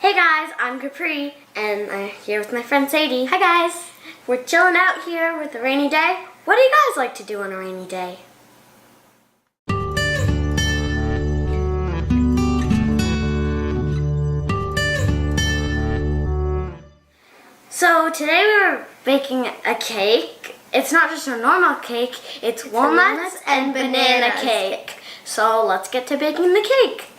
Hey guys, I'm Capri, and I'm here with my friend Sadie. Hi guys. We're chilling out here with a rainy day. What do you guys like to do on a rainy day? So today we're baking a cake. It's not just a normal cake, it's walnuts and banana cake. So let's get to baking the cake.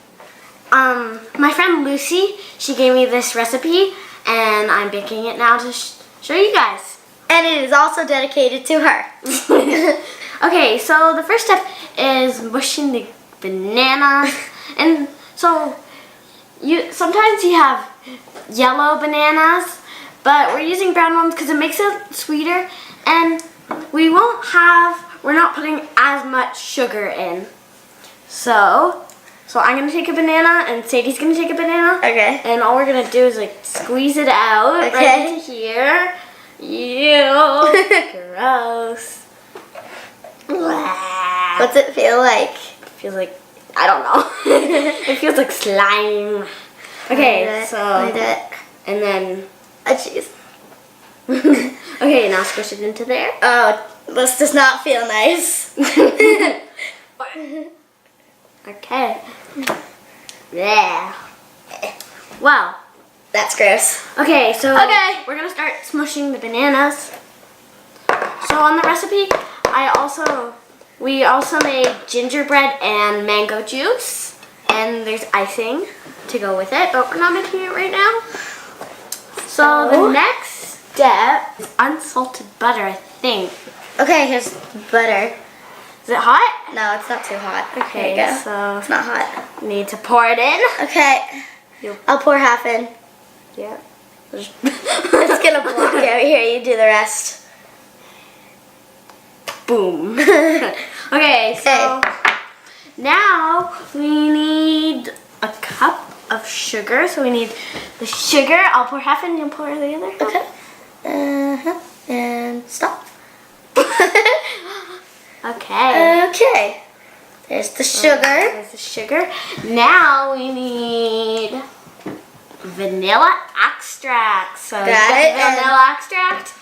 My friend Lucy, she gave me this recipe and I'm baking it now to show you guys. And it is also dedicated to her. Okay, so the first step is mushing the bananas. And so sometimes you have yellow bananas, but we're using brown ones because it makes it sweeter, and we're not putting as much sugar in. So I'm gonna take a banana and Sadie's gonna take a banana. Okay. And all we're gonna do is like squeeze it out right into here. Ew. Gross. What's it feel like? It feels like, I don't know. It feels like slime. Okay, and then oh jeez. Okay, now squish it into there. Oh, this does not feel nice. Okay. Yeah. Wow. That's gross. Okay, so we're gonna start smushing the bananas. So on the recipe, we also made gingerbread and mango juice, and there's icing to go with it, but we're not making it right now. So the next step is unsalted butter, I think. Okay, here's butter. Is it hot? No, it's not too hot. Okay, so it's not hot. Need to pour it in. Okay, I'll pour half in. Yeah. It's gonna block out here. You do the rest. Boom. Okay, so now we need a cup of sugar. So we need the sugar. I'll pour half in, you'll pour the other half. Okay. And stop. Okay. Okay. There's the sugar. There's the sugar. Now we need vanilla extract. So vanilla extract.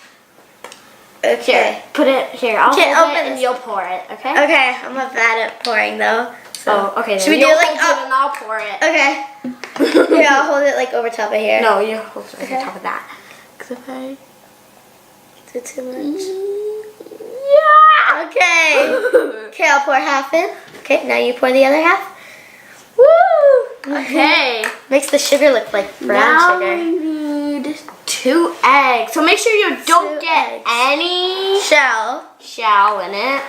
Okay. Here, put it here. I'll hold it and you'll pour it. Okay. Okay. I'm not bad at pouring though. So. Okay. Should we do it like up? And I'll pour it. Okay. Here, I'll hold it like over top of here. No, you hold it over top of that. Cause if I do too much. Yeah. Okay. Okay, I'll pour half in. Okay, now you pour the other half. Woo! Okay. Makes the sugar look like brown sugar. Now we need 2 eggs. So make sure you don't get any shell in it.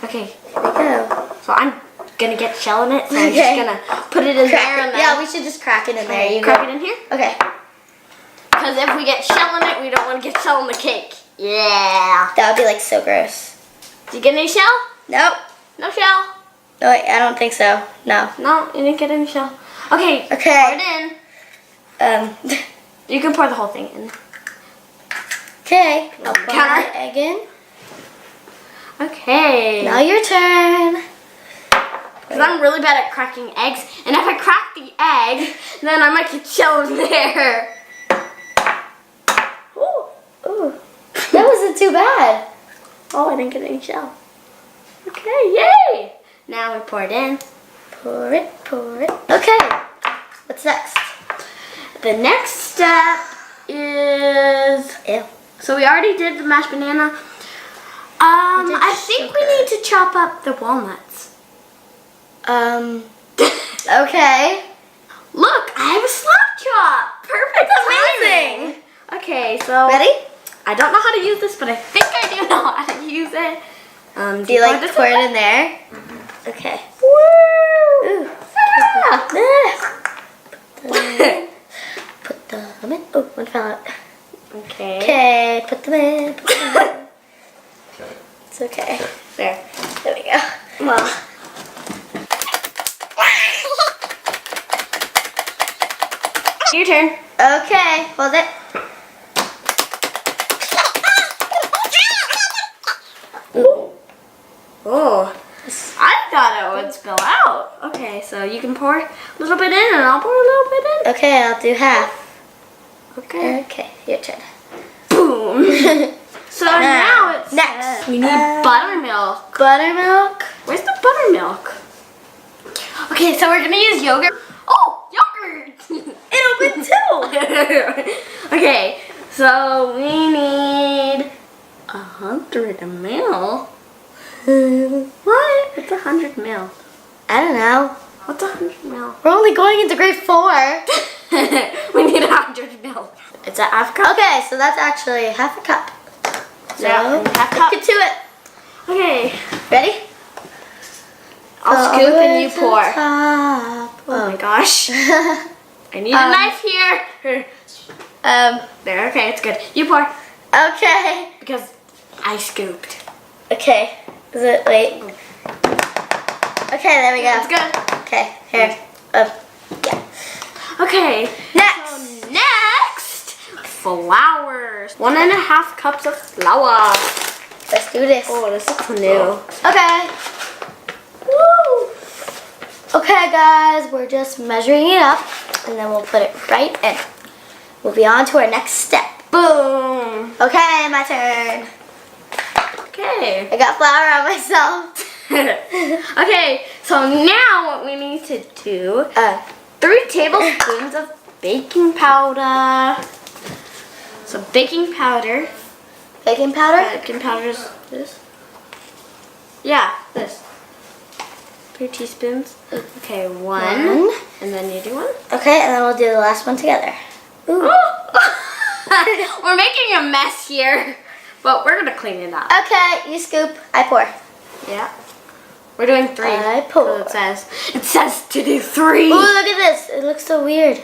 Okay, here we go. So I'm gonna get shell in it. So I'm just gonna put it in there. And yeah, we should just crack it in there. You crack it in here? Okay. Because if we get shell in it, we don't want to get shell in the cake. Yeah. That would be like so gross. Did you get any shell? Nope. No shell? No, wait, I don't think so. No. No, you didn't get any shell. Okay. Okay. Pour it in. You can pour the whole thing in. Okay. I'll pour my egg in. Okay. Now your turn. Because I'm really bad at cracking eggs. And if I crack the egg, then I might get shell in there. Ooh. That wasn't too bad. Oh, I didn't get any shell. Okay, yay! Now we pour it in. Pour it. Okay. What's next? The next step is... Ew. So we already did the mashed banana. I think we need to chop up the walnuts. Okay. Look, I have a slap chop. Perfect. That's amazing. Okay, so... Ready? I don't know how to use this, but I think I do know how to use it. Do you like pour it in there? Okay. Woo! Ooh. Put them in. Oh, one fell out. Okay. Okay, put them in. It's okay. There we go. Well. Your turn. Okay, hold it. Oh, I thought it would spill out. Okay, so you can pour a little bit in and I'll pour a little bit in. Okay, I'll do half. Okay. Okay, your turn. Boom. So now it's next. we need buttermilk. Buttermilk. Where's the buttermilk? Okay, so we're gonna use yogurt. Oh, yogurt! It opened too. Okay, so we need 100 ml. What? What's 100 ml? I don't know. What's 100 ml? We're only going into grade 4. We need 100 ml. It's a half cup. Okay, so that's actually half a cup. So Yeah, half cup. get to it. Okay, Ready? I'll scoop and you pour. Top. Oh my gosh. I need a knife here. There, okay, it's good. You pour. Okay. Because I scooped. Okay. Is it, wait. Okay, there we go. It's good. Okay, here. Yeah. Okay. Next. So next, flowers. 1.5 cups of flour. Let's do this. Oh, this looks new. Okay. Woo. Okay, guys, we're just measuring it up, and then we'll put it right in. We'll be on to our next step. Boom. Okay, my turn. Okay. I got flour on myself. Okay, so now what we need to do, 3 tablespoons of baking powder. So baking powder. Baking powder? Baking powder is this? Yeah, this. 3 teaspoons. Okay, one. And then you do one. Okay, and then we'll do the last one together. Ooh. We're making a mess here, but we're gonna clean it up. Okay, you scoop, I pour. Yeah. We're doing 3. I pour. So it says to do 3. Ooh, look at this. It looks so weird.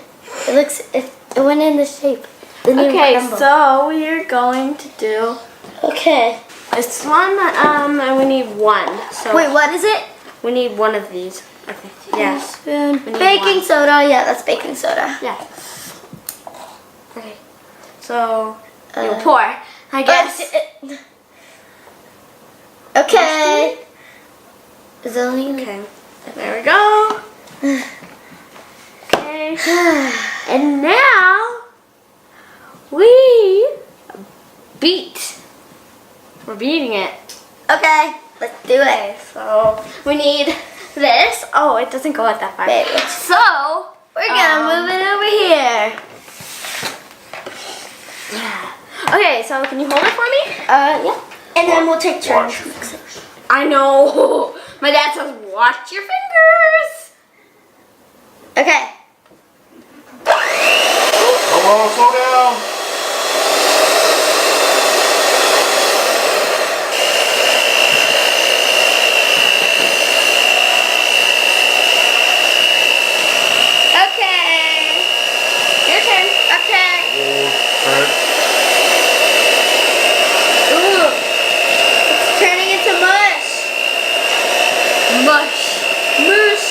It went in the shape. It didn't even Okay, crumble. so we're going to do Okay. this one, and we need 1. So Wait, what is it? we need 1 of these. Okay. Yes. Spoon. We need Baking 1. soda. Yeah, that's baking soda. Yeah. Okay. So you pour. I guess. Okay. Is it only Okay. There we go. Okay. And now we beat. We're beating it. Okay, let's do it. So we need this. Oh, it doesn't go out that far. Baby. So We're gonna move it over here. yeah. Okay, so can you hold it for me? Yeah. And then we'll take turns. I know. My dad says, watch your fingers. Okay. Come on, slow down. Okay. Your turn. Okay. Turn. Ooh. It's turning into mush. Mush. Mush.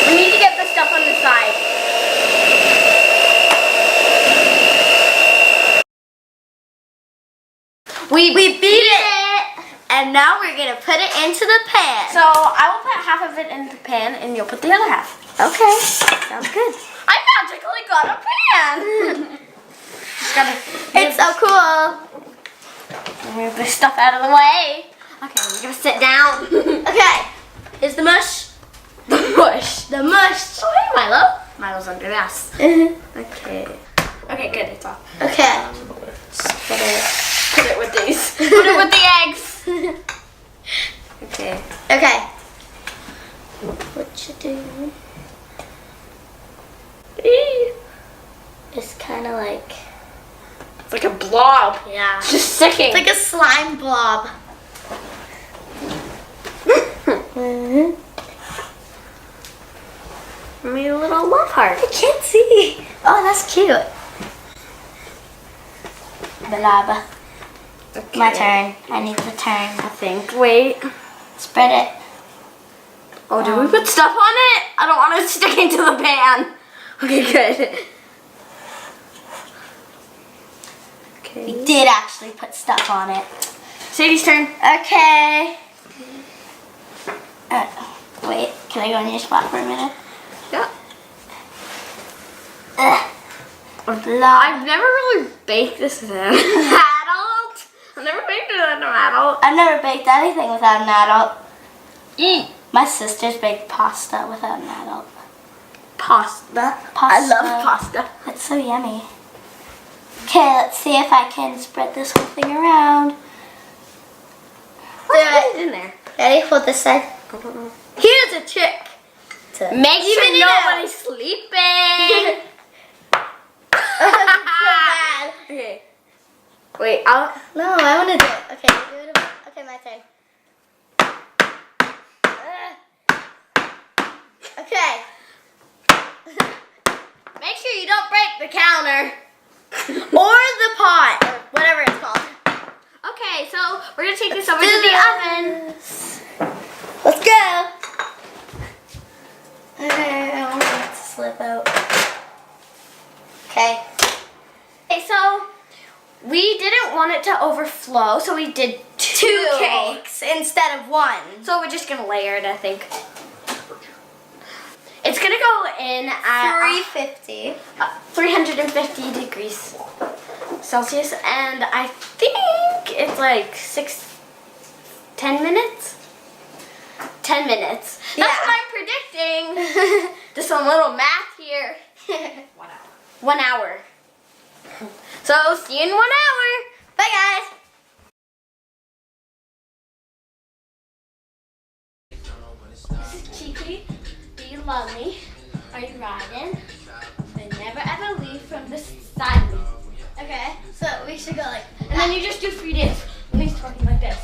We need to get the stuff on the side. We beat it. And now we're gonna put it into the pan. So I will put half of it in the pan and you'll put the other half. Okay. Sounds good. I magically got a pan. Just gotta It's so cool. move this stuff out of the way. Okay, we're gonna sit down. Okay. Here's the mush. The mush. The mush. Oh, hey, Milo. Milo's under us. Okay. Okay, good. It's off. Okay. Put it with these. Put it with the eggs. Okay. Okay. What you do? It's kind of like It's like a blob. yeah. It's just sticking. It's like a slime blob. Mm-hmm. Made a little love heart. I can't see. Oh, that's cute. Blob. Okay. My turn. I need to turn. I think. Wait. Spread it. Oh, did we put stuff on it? I don't want it sticking to the pan. Okay, good. Okay. We did actually put stuff on it. Sadie's turn. Okay. Wait, can I go in your spot for a minute? Yeah. or blah. I've never really baked this as an adult. I've never baked it as an adult. I've never baked anything without an adult. Eat My sisters baked pasta without an adult. pasta. Pasta. I love pasta. It's so yummy. Okay, let's see if I can spread this whole thing around. What's in there? Ready? Hold this side. I don't know. Here's a trick. To Make even sure it out. nobody's sleeping. So bad. Okay. Wait, I'll. No, I want to do it. Okay, you do it. Okay, my turn. Okay. Make sure you don't break the counter. Or the pot, or whatever it's called. Okay, so we're gonna take this over to the oven. Let's go. Okay, I want it to slip out. Okay. Okay, so we didn't want it to overflow, so we did Two cakes instead of one. So we're just gonna layer it, I think. It's gonna go in at 350. 350 degrees Celsius, and I think it's like 10 minutes? 10 minutes. That's Yeah. what I'm predicting. Just some little math here. 1 hour. So see you in 1 hour. Bye, guys. This is Cheeky. Do you love me? Are you riding? They never ever leave from the side of me. Okay, so we should go like. And then you just do 3 days when he's talking like this.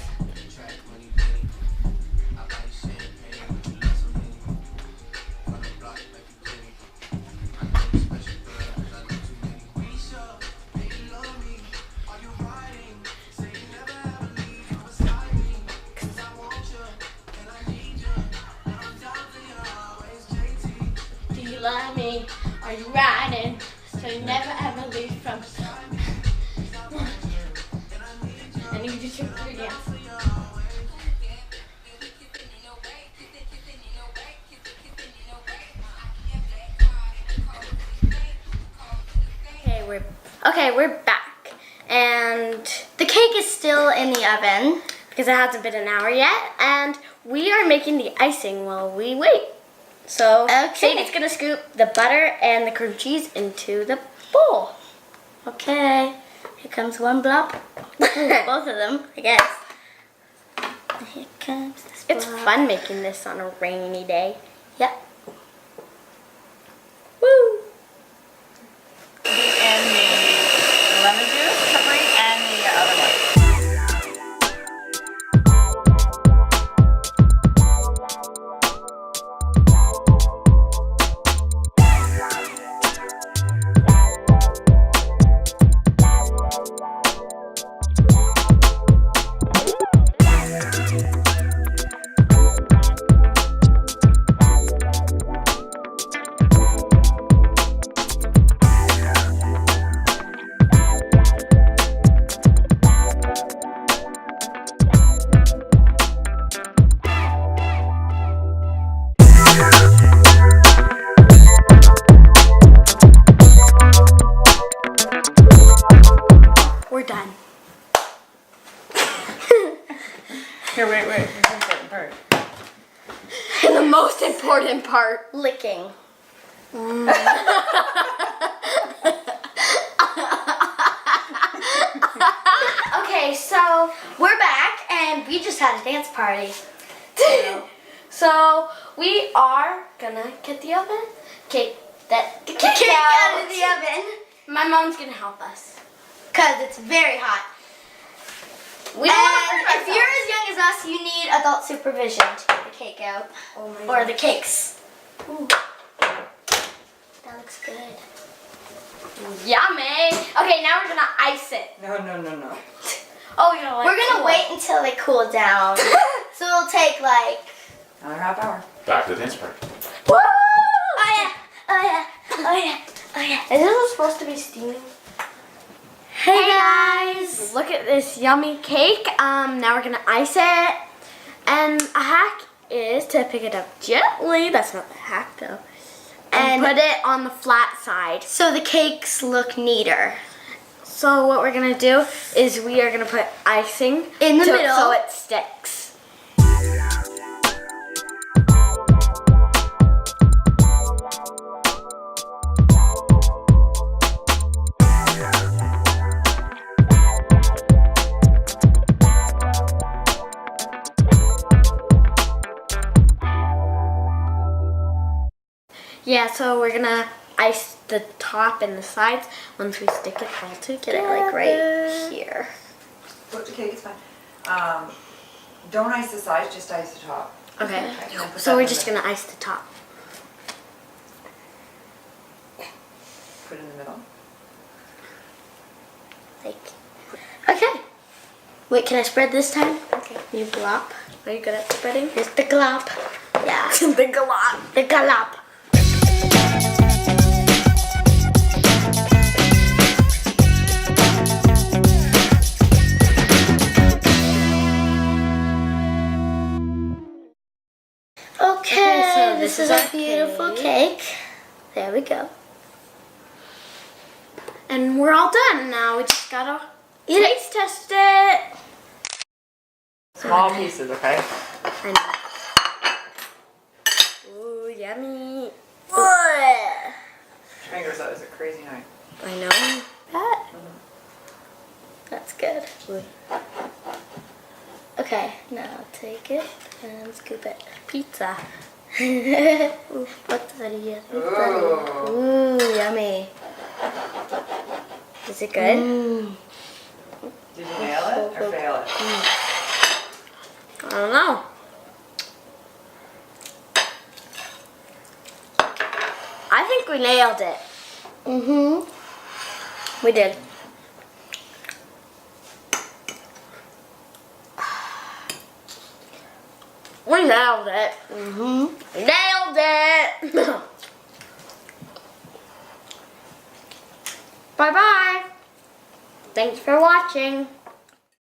Do you love me? Are you riding? So you never ever leave from. And you just do 3 dance. Okay, we're back, and The cake is still in the oven. because it hasn't been an hour yet, and we are making the icing while we wait. So Okay. Sadie's gonna scoop the butter and the cream cheese into the bowl. Okay, here comes one blob. Ooh, both of them, I guess. Here comes this It's blob. fun making this on a rainy day. Yep. Woo! And the lemon juice, Capri, and the other one. We're done. Here, wait. Here's the important part. And the most important part. Licking. Okay, so we're back and we just had a dance party. So we are gonna get the oven. Get the cake Cake out. out of the oven My mom's gonna help us. because it's very hot. We don't want And to if you're as young as us, you need adult supervision to get the cake out. oh my Or God. the cakes. Ooh. That looks good. Yummy. Okay, now we're gonna ice it. No. Oh, you're gonna let We're it gonna cool. wait until they cool down. So it'll take like, Another half hour. Back to the dance party. Woo! oh yeah, oh yeah, oh yeah, oh yeah. Is this supposed to be steaming? Hey guys. Look at this yummy cake. Now we're gonna ice it. And a hack is to pick it up gently. That's not the hack though. and put it on the flat side. So the cakes look neater. So what we're gonna do is we are gonna put icing In the middle. so it sticks. Yeah, so we're gonna ice the top and the sides once we stick it all together. Get it like right here. Put the cake, it's fine. Don't ice the sides, just ice the top. Okay, And then put so that we're in just the gonna ice the top. Put it in the middle. Okay. Wait, can I spread this time? Okay. You glop. Are you good at spreading? Here's the glop. Yeah. The glop. The glop. Okay, so this this is is our our beautiful cake. There we go. And we're all done. Now we just gotta Eat it. taste test it. Small pieces, okay? I know. Ooh, yummy. Fingers, that was a crazy night. I know. That? That's good. Okay, now take it and scoop it. Pizza. Ooh, what's that here? Ooh. Ooh, yummy. Is it good? Did you nail it or fail it? I don't know. I think we nailed it. We did. We nailed it. Nailed it. Bye-bye. Thanks for watching.